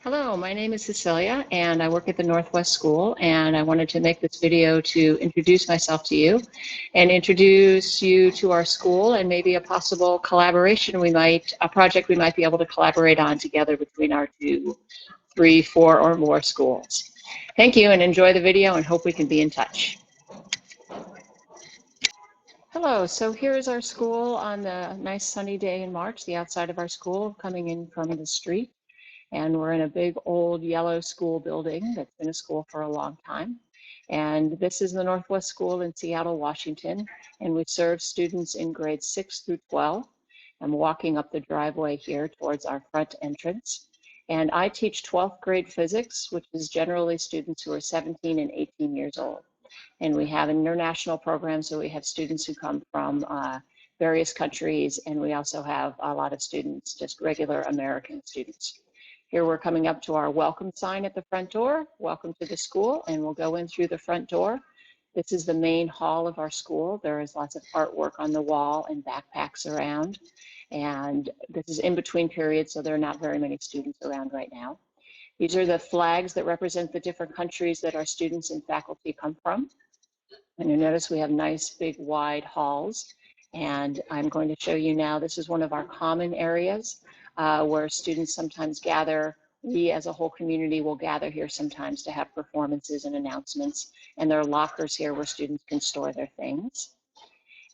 Hello, my name is Cecilia and I work at the Northwest School, and I wanted to make this video to introduce myself to you and introduce you to our school and maybe a possible collaboration a project we might be able to collaborate on together between our 2, 3, 4 or more schools. Thank you and enjoy the video and hope we can be in touch. Hello, so here is our school on the nice sunny day in March, the outside of our school coming in from the street. And we're in a big old yellow school building that's been a school for a long time. And this is the Northwest School in Seattle, Washington. And we serve students in grades 6 through 12. I'm walking up the driveway here towards our front entrance. And I teach 12th grade physics, which is generally students who are 17 and 18 years old. And we have an international program, so we have students who come from various countries, and we also have a lot of students, just regular American students. Here we're coming up to our welcome sign at the front door. Welcome to the school, and we'll go in through the front door. This is the main hall of our school. There is lots of artwork on the wall and backpacks around. And this is in between periods, so there are not very many students around right now. These are the flags that represent the different countries that our students and faculty come from. And you notice we have nice, big, wide halls. And I'm going to show you now, this is one of our common areas. Where students sometimes gather. We as a whole community will gather here sometimes to have performances and announcements, and there are lockers here where students can store their things.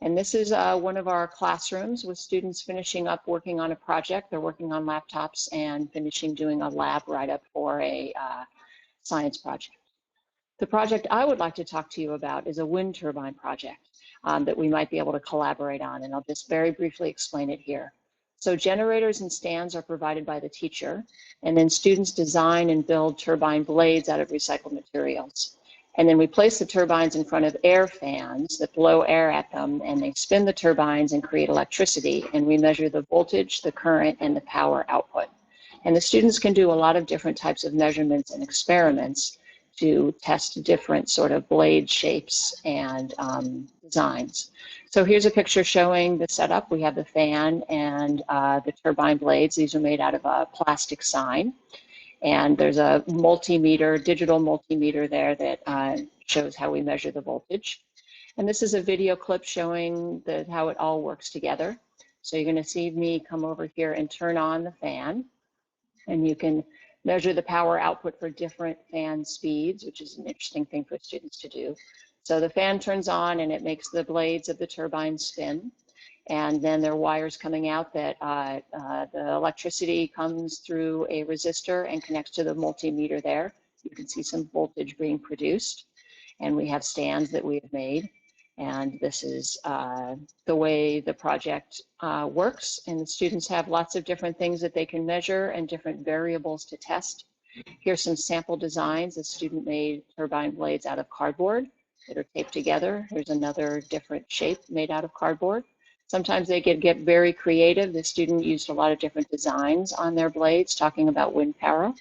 And this is one of our classrooms with students finishing up working on a project. They're working on laptops and finishing doing a lab write-up for a science project. The project I would like to talk to you about is a wind turbine project that we might be able to collaborate on, and I'll just very briefly explain it here. So generators and stands are provided by the teacher, and then students design and build turbine blades out of recycled materials. And then we place the turbines in front of air fans that blow air at them, and they spin the turbines and create electricity, and we measure the voltage, the current, and the power output. And the students can do a lot of different types of measurements and experiments to test different sort of blade shapes and designs. So here's a picture showing the setup. We have the fan and the turbine blades. These are made out of a plastic sign. And there's a multimeter, digital multimeter there that shows how we measure the voltage. And this is a video clip showing how it all works together. So you're going to see me come over here and turn on the fan. And you can measure the power output for different fan speeds, which is an interesting thing for students to do. So the fan turns on and it makes the blades of the turbine spin. And then there are wires coming out that the electricity comes through a resistor and connects to the multimeter there. You can see some voltage being produced. And we have stands that we have made. And this is the way the project works. And the students have lots of different things that they can measure and different variables to test. Here's some sample designs. A student made turbine blades out of cardboard that are taped together. Here's another different shape made out of cardboard. Sometimes they get very creative. The student used a lot of different designs on their blades, talking about wind power.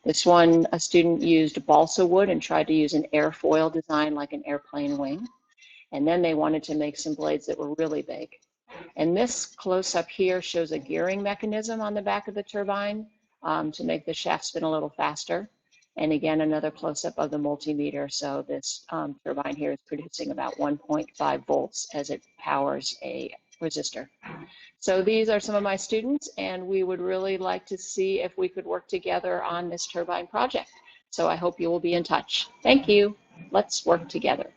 This one, a student used balsa wood and tried to use an airfoil design like an airplane wing. And then they wanted to make some blades that were really big. And this close-up here shows a gearing mechanism on the back of the turbine to make the shaft spin a little faster. And again, another close-up of the multimeter. So this turbine here is producing about 1.5 volts as it powers a resistor. So these are some of my students, and we would really like to see if we could work together on this turbine project. So I hope you will be in touch. Thank you. Let's work together.